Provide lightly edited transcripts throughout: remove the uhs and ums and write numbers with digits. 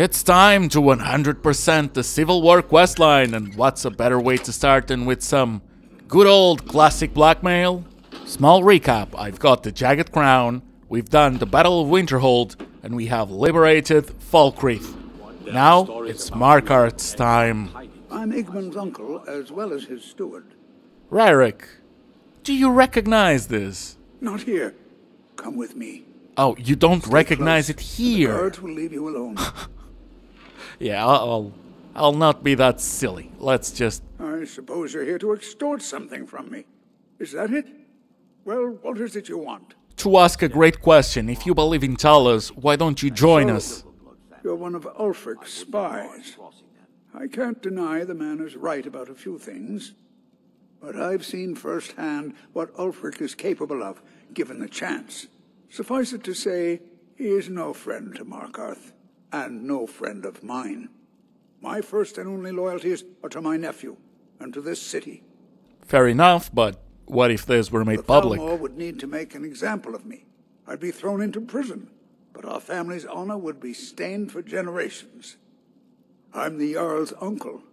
It's time to 100% the Civil War questline, and what's a better way to start than with some good old classic blackmail? Small recap, I've got the Jagged Crown, we've done the Battle of Winterhold, and we have liberated Falkreath. Now, it's Markarth's time. I'm Igmund's uncle, as well as his steward. Ryrik, do you recognize this? Not here. Come with me. Oh, you don't recognize it The here? guards will leave you alone. Yeah, I'll not be that silly. Let's just... I suppose you're here to extort something from me. Is that it? Well, what is it you want? To ask a great question, if you believe in Talos, why don't you join us? You're one of Ulfric's spies. I can't deny the man is right about a few things, but I've seen firsthand what Ulfric is capable of, given the chance. Suffice it to say, he is no friend to Markarth, and no friend of mine. My first and only loyalties are to my nephew, and to this city. Fair enough, but what if this were made public? The Thalmor would need to make an example of me. I'd be thrown into prison, but our family's honor would be stained for generations. I'm the Jarl's uncle.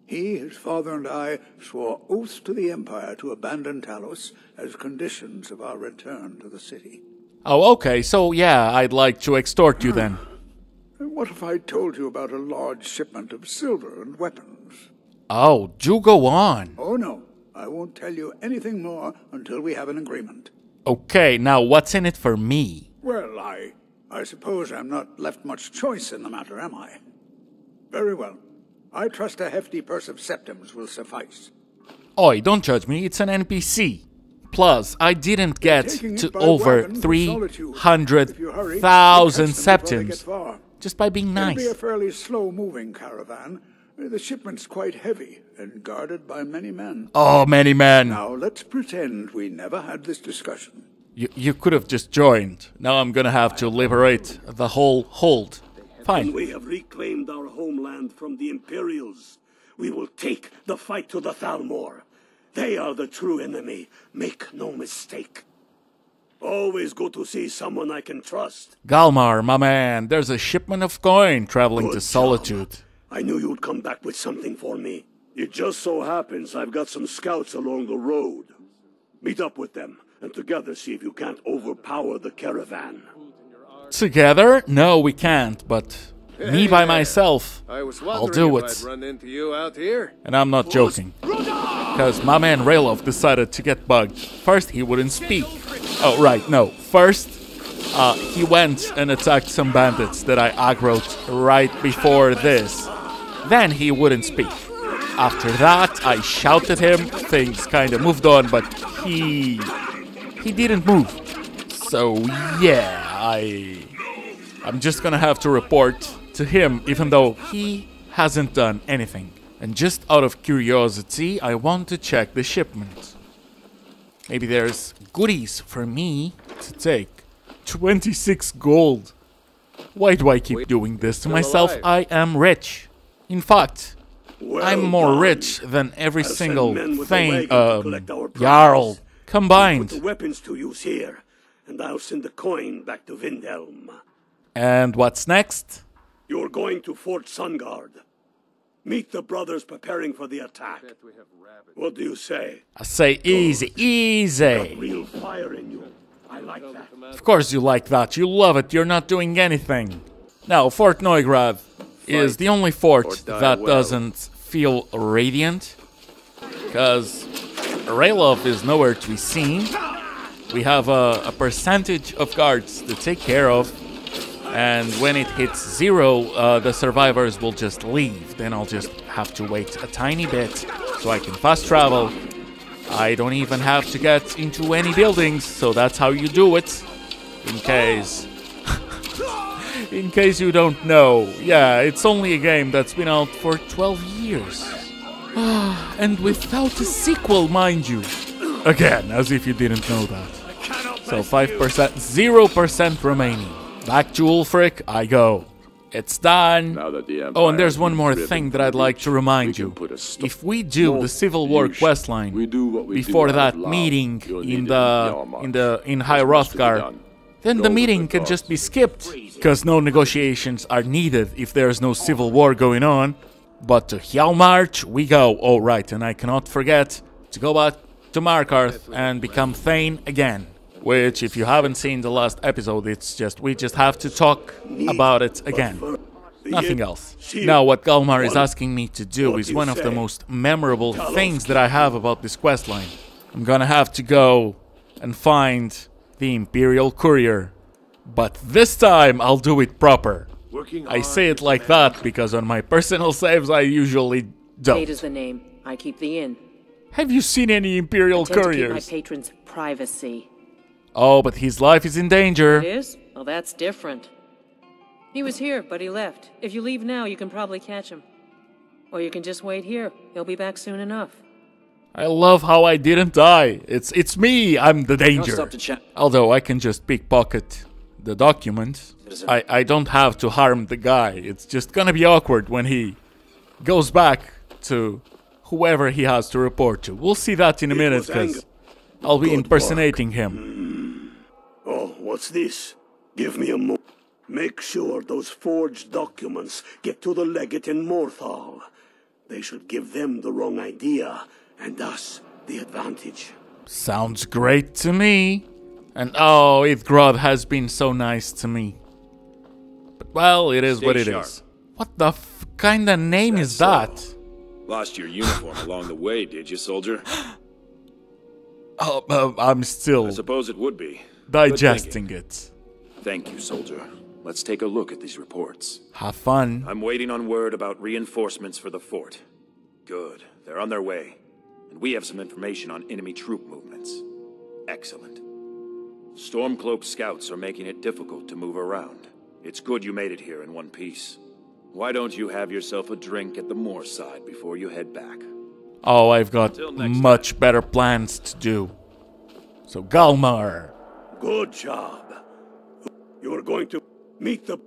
He, his father, and I swore oaths to the Empire to abandon Talos as conditions of our return to the city. Oh, okay, so yeah, I'd like to extort you then. What if I told you about a large shipment of silver and weapons? Oh, do go on. Oh no, I won't tell you anything more until we have an agreement. Okay, now what's in it for me? Well, I suppose I'm not left much choice in the matter, am I? Very well. I trust a hefty purse of septims will suffice. Oi, don't judge me, it's an NPC. Plus, I didn't get to over 300,000 septims just by being nice. It'll be a fairly slow-moving caravan. The shipment's quite heavy and guarded by many men. Oh, many men. Now, let's pretend we never had this discussion. You could have just joined. Now I'm gonna have to liberate the whole hold. Fine. When we have reclaimed our homeland from the Imperials, we will take the fight to the Thalmor. They are the true enemy. Make no mistake. Always go to see someone I can trust. Galmar, my man, there's a shipment of coin traveling Good to Solitude. job. I knew you'd come back with something for me. It just so happens I've got some scouts along the road. Meet up with them, and together see if you can't overpower the caravan. Together? No, we can't, but me by myself, I'll do it. I'd run into you out here. And I'm not joking. Because my man Raylov decided to get bugged. First, he wouldn't speak. Oh, right, no. First, he went and attacked some bandits that I aggroed right before this. Then he wouldn't speak. After that, I shouted him. Things kind of moved on, but he didn't move. So, yeah, I'm just gonna have to report to him, even though he hasn't done anything. And just out of curiosity, I want to check the shipment. Maybe there's goodies for me to take. 26 gold. Why do I keep doing this to myself? I am rich. In fact, I'm more rich than every single thing, Jarl combined. Put the weapons to use here, and I'll send the coin back to Windhelm. And what's next? You're going to Fort Sunguard. Meet the brothers preparing for the attack. What do you say? I say easy, easy. Got real fire in you. I like that. Of course you like that. You love it. You're not doing anything. Now, Fort Neugrad is the only fort that doesn't feel radiant. Because Raylov is nowhere to be seen. We have a percentage of guards to take care of. And when it hits 0, the survivors will just leave. Then I'll just have to wait a tiny bit so I can fast travel. I don't even have to get into any buildings, so that's how you do it. In case... in case you don't know. Yeah, it's only a game that's been out for 12 years. And without a sequel, mind you. Again, as if you didn't know that. So 5%, 0% remaining. Back to Ulfric I go. It's done. Oh, and there's one more thing that I'd like to remind you. If we do the Civil War questline before that meeting in High Hrothgar, then the meeting can just be skipped, because no negotiations are needed if there's no civil war going on. But to Hjalmarch we go. Oh right, and I cannot forget to go back to Markarth and become Thane again. Which, if you haven't seen the last episode, it's just, we just have to talk about it again. Nothing else. Now, what Galmar is asking me to do is one of the most memorable things that I have about this questline. I'm gonna have to go and find the Imperial Courier. But this time, I'll do it proper. I say it like that because on my personal saves, I usually don't. Kate is the name. I keep the inn. Have you seen any Imperial Couriers? To keep my patron's privacy. Oh, but his life is in danger. It is? Well, that's different. He was here, but he left. If you leave now, you can probably catch him. Or you can just wait here. He'll be back soon enough. I love how I didn't die. It's me, I'm the danger. Although I can just pickpocket the document. I don't have to harm the guy. It's just gonna be awkward when he goes back to whoever he has to report to. We'll see that in a minute, because I'll be impersonating him. Oh, what's this? Give me a moment. Make sure those forged documents get to the legate in Morthal. They should give them the wrong idea, and us the advantage. Sounds great to me. And oh, Ithgrod has been so nice to me. But well, it is what it is. What the kind of name is that? Lost your uniform along the way, did you, soldier? Oh, I'm still... I suppose it would be. Digesting it. Thank you, soldier. Let's take a look at these reports. Have fun. I'm waiting on word about reinforcements for the fort. Good. They're on their way. And we have some information on enemy troop movements. Excellent. Stormcloak scouts are making it difficult to move around. It's good you made it here in one piece. Why don't you have yourself a drink at the moorside before you head back? Oh, I've got much better plans to do. So, Galmar. Good job. You are going to meet the...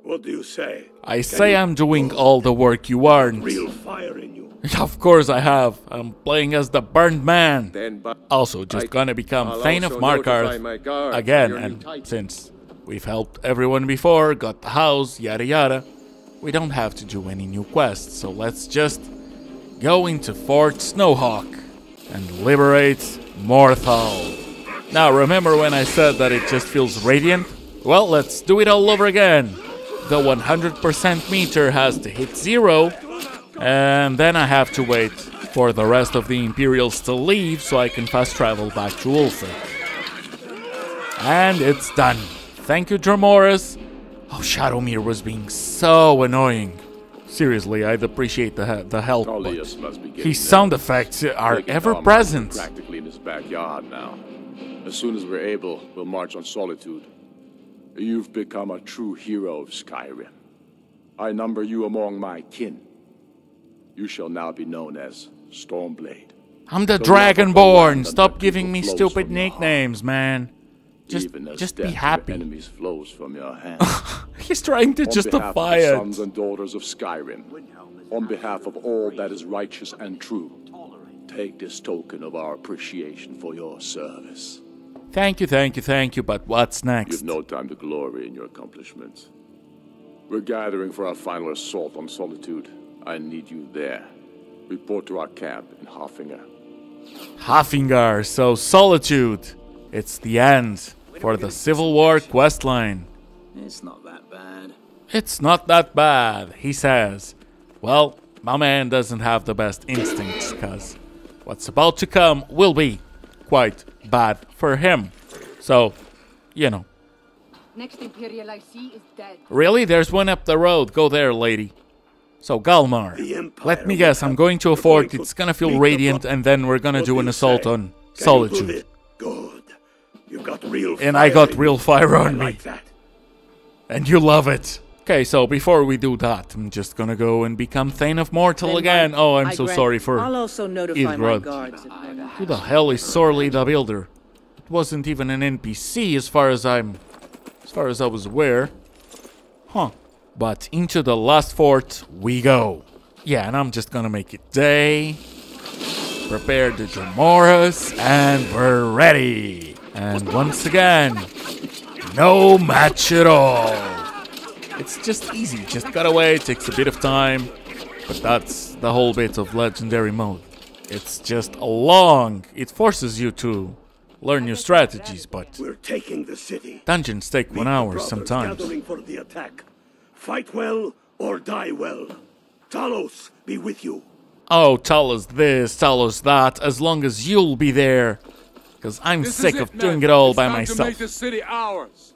What do you say? I say I'm doing all the work you aren't. Real fire in you. Of course I have. I'm playing as the burned man. Also, just gonna become Thane of Markarth again, and since we've helped everyone before, got the house, yada yada, we don't have to do any new quests, so let's just go into Fort Snowhawk and liberate Morthal. Now, remember when I said that it just feels radiant? Well, let's do it all over again. The 100% meter has to hit 0, and then I have to wait for the rest of the Imperials to leave so I can fast travel back to Ulfric. And it's done. Thank you, Dramoris. Oh, Shadowmere was being so annoying. Seriously, I'd appreciate the help, but his sound effects are ever present. Practically in his backyard now. As soon as we're able, we'll march on Solitude. You've become a true hero of Skyrim. I number you among my kin. You shall now be known as Stormblade. I'm the Dragonborn. Stop giving me stupid nicknames, man. Just be happy. Enemies flows from your hand. He's trying to justify it. On behalf of the sons and daughters of Skyrim, on behalf of all that is righteous and true, take this token of our appreciation for your service. Thank you, but what's next? You've no time to glory in your accomplishments. We're gathering for our final assault on Solitude. I need you there. Report to our camp in Haffingar. Haffingar, so Solitude. It's the end for the Civil War questline. It's not that bad. It's not that bad, he says. Well, my man doesn't have the best instincts, cause what's about to come will be quite bad for him. So, you know. Next Imperial I see is dead. Really? There's one up the road. Go there, lady. So, Galmar, let me guess. I'm going to a fort. It's gonna feel radiant, and then we're gonna do an assault on Solitude. Good. You got real fire. And I got real fire on me. And you love it. Okay, so before we do that, I'm just gonna go and become Thane of Mortal again. Oh, I'm so sorry for I'll also notify my guards. Who the hell is Sorley the Builder? It wasn't even an NPC as far as I was aware. Huh. But into the last fort we go. Yeah, and I'm just gonna make it day. Prepare the Jamoras, and we're ready. And once again, No match at all. It's just easy. Just got away. Takes a bit of time. But that's the whole bit of legendary mode. It's just long. It forces you to learn new strategies, but We're taking the city. dungeons take 1 hour sometimes. Gathering for the attack. Fight well or die well. Talos be with you. Oh, tell us this, tell us that, as long as you'll be there. Because I'm sick of doing it all by myself. To make the city ours.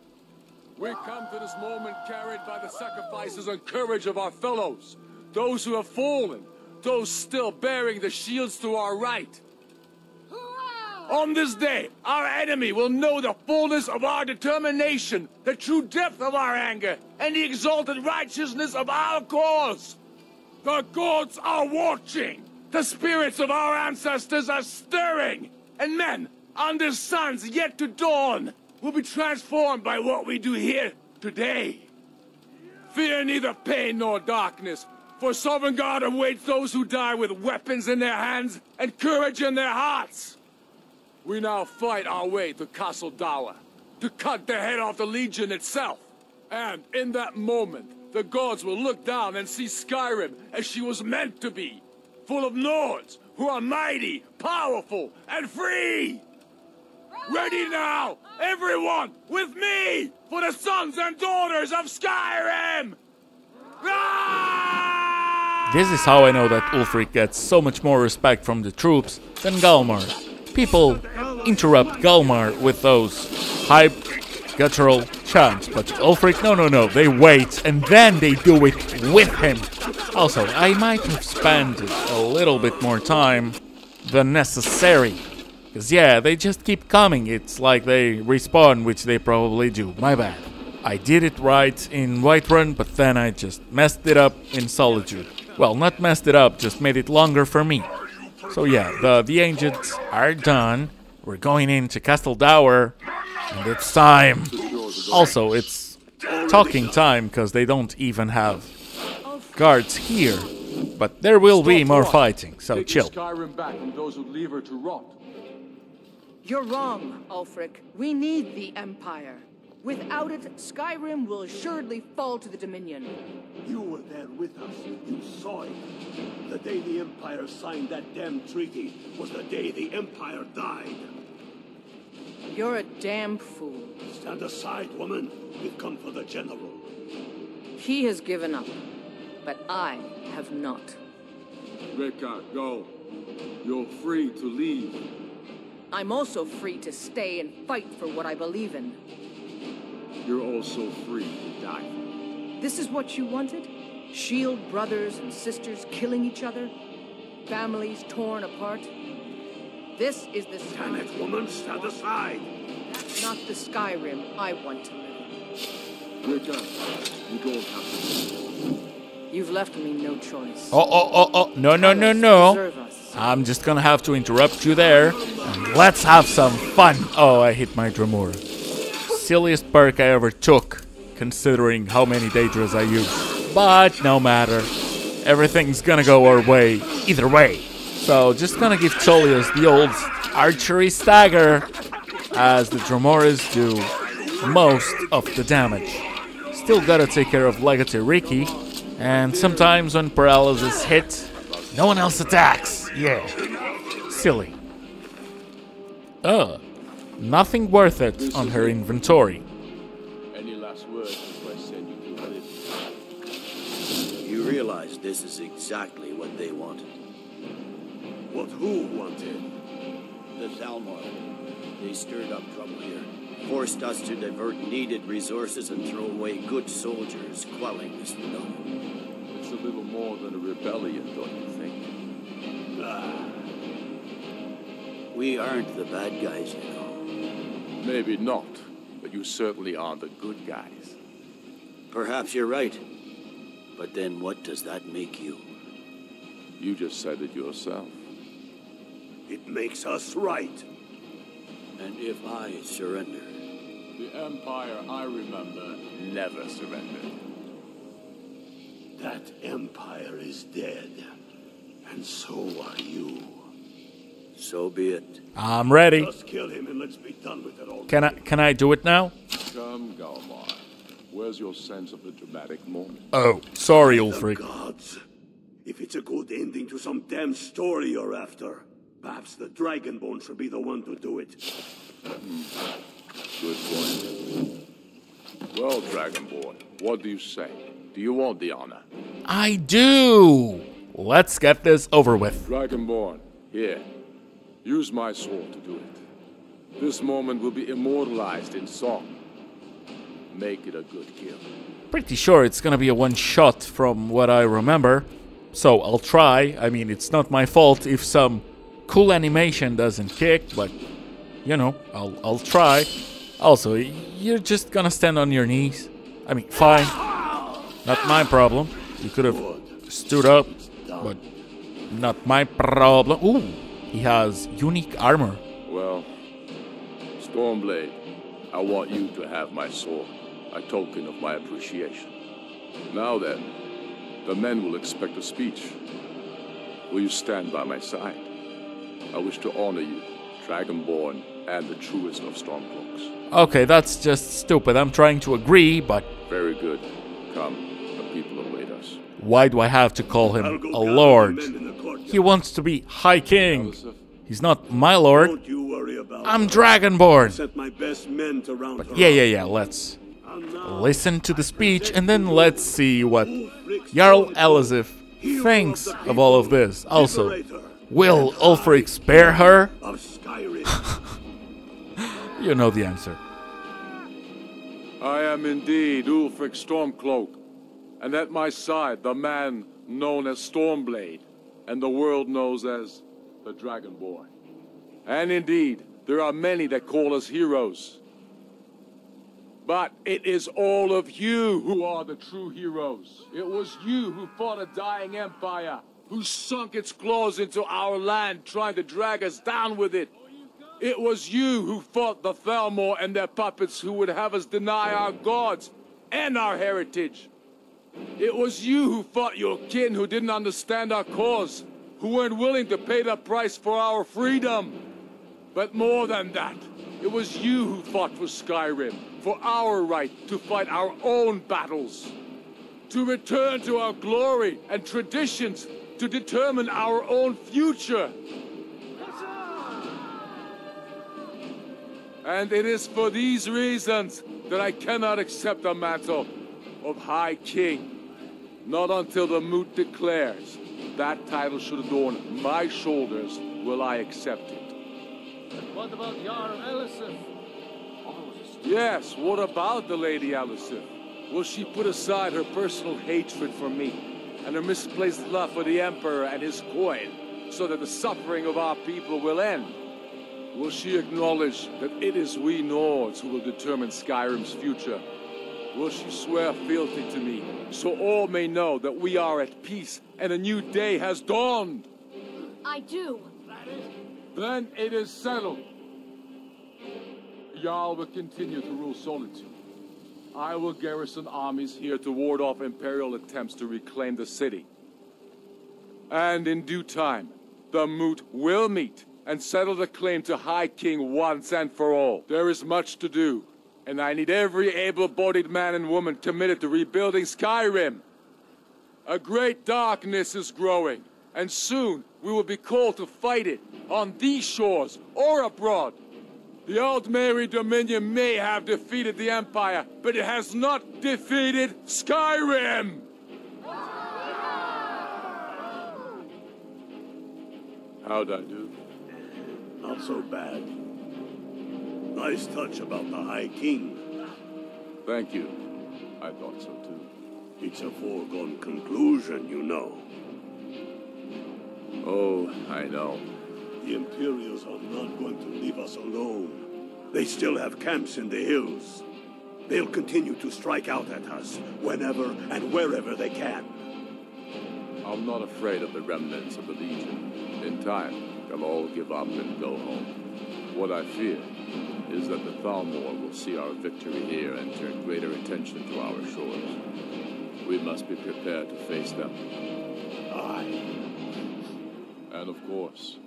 We come to this moment carried by the sacrifices and courage of our fellows. Those who have fallen. Those still bearing the shields to our right. On this day, our enemy will know the fullness of our determination, the true depth of our anger, and the exalted righteousness of our cause. The gods are watching. The spirits of our ancestors are stirring. And men, under suns yet to dawn, will be transformed by what we do here today. Fear neither pain nor darkness, for Sovereign God awaits those who die with weapons in their hands and courage in their hearts. We now fight our way to Castle Dower, to cut the head off the Legion itself. And in that moment, the gods will look down and see Skyrim as she was meant to be, full of Nords who are mighty, powerful, and free. Ready now, everyone, with me, for the sons and daughters of Skyrim! Ah! This is how I know that Ulfric gets so much more respect from the troops than Galmar. People interrupt Galmar with those hype, guttural chants, but Ulfric, no, they wait and then they do it with him. Also, I might have spent a little bit more time than necessary. Because yeah, they just keep coming, it's like they respawn, which they probably do, my bad. I did it right in Whiterun, but then I just messed it up in Solitude. Well, not messed it up, just made it longer for me. So yeah, the ancients are done. We're going into Castle Dower, and it's time. Also, it's talking time, because they don't even have guards here. But there will be more fighting, so chill. Skyrim back from those who leave her to rot. You're wrong, Ulfric. We need the Empire. Without it, Skyrim will assuredly fall to the Dominion. You were there with us. You saw it. The day the Empire signed that damn treaty was the day the Empire died. You're a damn fool. Stand aside, woman. We've come for the General. He has given up, but I have not. Rika, go. You're free to leave. I'm also free to stay and fight for what I believe in. You're also free to die. This is what you wanted? Shield brothers and sisters killing each other? Families torn apart? This is the Damn it, woman, stand aside. That's not the Skyrim I want to live in. Rika, you don't have to. You've left me no choice. Oh, no. I'm just gonna have to interrupt you there. And let's have some fun. Oh, I hit my Dremur. Silliest perk I ever took, considering how many Daedras I used. But no matter. Everything's gonna go our way, either way. So just gonna give Cholius the old archery stagger, as the Dromoras do most of the damage. Still gotta take care of Legacy Ricky, and sometimes when paralysis hit, no one else attacks. Yeah, silly. Nothing worth it on her inventory. Any last words before I send you to live? You realize this is exactly what they wanted. What who wanted? The Thalmor. They stirred up trouble here. Forced us to divert needed resources and throw away good soldiers, quelling this rebellion. It's a little more than a rebellion, don't you think? We aren't the bad guys, you know. Maybe not, but you certainly are the good guys. Perhaps you're right. But then what does that make you? You just said it yourself. It makes us right. And if I surrender? The Empire I remember never surrendered. That Empire is dead. And so are you. So be it. I'm ready. Just kill him and let's be done with it all. Can I do it now? Come, Galmar. Where's your sense of the dramatic moment? Oh, sorry, The Ulfric. gods. If it's a good ending to some damn story you're after, perhaps the Dragonborn should be the one to do it. Good point. Well, Dragonborn, what do you say? Do you want the honor? I do! Let's get this over with. Dragonborn, here. Use my sword to do it. This moment will be immortalized in song. Make it a good kill. Pretty sure it's gonna be a one-shot from what I remember. So I'll try. I mean, it's not my fault if some cool animation doesn't kick, but, you know, I'll try. Also, you're just gonna stand on your knees. I mean, fine. Not my problem. You could have stood up, but not my problem. Ooh, he has unique armor. Well, Stormblade, I want you to have my sword, a token of my appreciation. Now then, the men will expect a speech. Will you stand by my side? I wish to honor you, Dragonborn, and the truest of Stormcloaks. Okay, that's just stupid. I'm trying to agree, but... Very good. Come, the people await us. Why do I have to call him a lord? He wants to be High King. He's not my lord. Don't you worry about I'm her. Dragonborn. I sent my best men to round her Yeah, let's listen to the speech and then let's see what Jarl Elizif thinks of all of this. Also, will Ulfric spare her? of Skyrim. You know the answer. I am indeed Ulfric Stormcloak, and at my side the man known as Stormblade, and the world knows as the Dragonborn. And indeed, there are many that call us heroes. But it is all of you who are the true heroes. It was you who fought a dying empire, who sunk its claws into our land, trying to drag us down with it. It was you who fought the Thalmor and their puppets who would have us deny our gods and our heritage. It was you who fought your kin who didn't understand our cause, who weren't willing to pay the price for our freedom. But more than that, it was you who fought for Skyrim, for our right to fight our own battles, to return to our glory and traditions, to determine our own future. And it is for these reasons that I cannot accept the mantle of High King. Not until the moot declares that title should adorn my shoulders will I accept it. What about Jarl Elisif? Yes, what about the Lady Elisif? Will she put aside her personal hatred for me and her misplaced love for the Emperor and his coin so that the suffering of our people will end? Will she acknowledge that it is we Nords who will determine Skyrim's future? Will she swear fealty to me so all may know that we are at peace and a new day has dawned? I do. Then it is settled. Jarl will continue to rule Solitude. I will garrison armies here to ward off Imperial attempts to reclaim the city. And in due time, the Moot will meet and settle the claim to High King once and for all. There is much to do, and I need every able-bodied man and woman committed to rebuilding Skyrim. A great darkness is growing, and soon we will be called to fight it, on these shores or abroad. The Aldmeri Dominion may have defeated the Empire, but it has not defeated Skyrim! How'd I do? Not so bad. Nice touch about the High King. Thank you. I thought so too. It's a foregone conclusion, you know. Oh, I know. The Imperials are not going to leave us alone. They still have camps in the hills. They'll continue to strike out at us whenever and wherever they can. I'm not afraid of the remnants of the Legion. In time, they'll all give up and go home. What I fear is that the Thalmor will see our victory here and turn greater attention to our shores. We must be prepared to face them. Aye. And of course,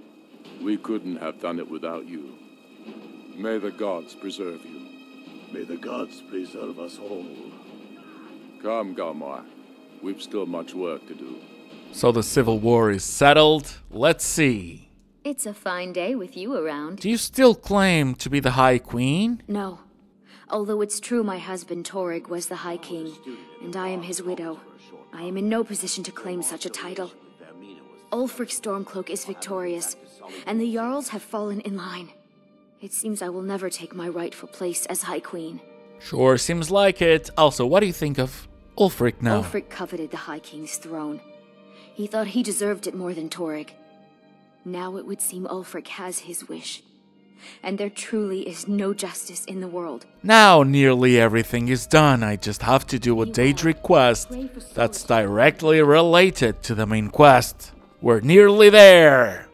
we couldn't have done it without you. May the gods preserve you. May the gods preserve us all. Come, Galmar. We've still much work to do. So the civil war is settled. Let's see. It's a fine day with you around. Do you still claim to be the High Queen? No. Although it's true my husband Torrig was the High King, and I am his widow, I am in no position to claim such a title. Ulfric Stormcloak is victorious, and the Jarls have fallen in line. It seems I will never take my rightful place as High Queen. Sure, seems like it. Also, what do you think of Ulfric now? Ulfric coveted the High King's throne. He thought he deserved it more than Torrig. Now it would seem Ulfric has his wish. And there truly is no justice in the world. Now nearly everything is done. I just have to do a daedric quest that's directly related to the main quest. We're nearly there.